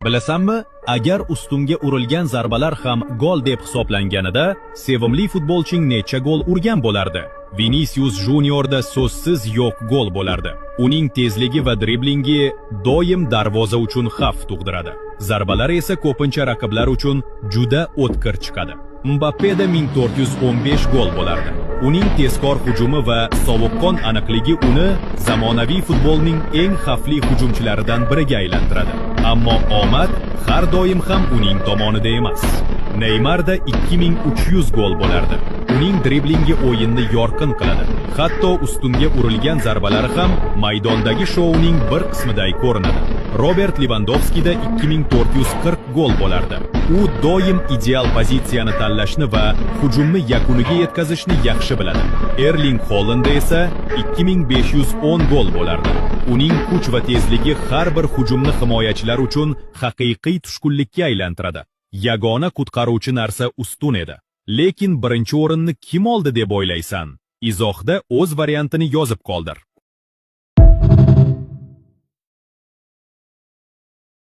Bilasanmi, agar ustunga urilgan zarbalar ham gol deb hisoblanganida, sevimli futbolching necha gol urgan bo'lardi? Vinicius Juniorda so'zsiz yo'q gol bo'lardi. Uning tezligi va driblingi doim darvoza uchun xavf tug'diradi. Zarbalar esa ko'pincha raqiblar uchun juda o'tkir chiqadi. Mbappeda 1415 gol bo'lardi. Uning tezkor hujumi va sovuqqon aniqligi uni zamonaviy futbolning eng xavfli hujumchilaridan biriga aylantiradi. Ammo omad har doim ham uning tomonida emas. Neymarda 2300 gol bo'lardi. Uning driblingi o'yinni yorqin qiladi. Hatto ustunga urilgan zarbalari ham maydondagi shouning bir qismiday ko'rinadi. Robert Lewandowskida 2440 gol bo'lardi. U doim ideal pozitsiyani tanlashni va hujumni yakuniga yetkazishni yaxshi biladi. Erling Haaland esa 2510 gol bo'lardi. Uning kuch va tezligi har bir hujumni himoyachilar uchun haqiqiy tushkunlikka aylantiradi. Yagona qutqaruvchi narsa ustun edi. Lekin birinchi o'rinni kim oldi deb o'ylaysan? Izohda o'z variantini yozib qoldir.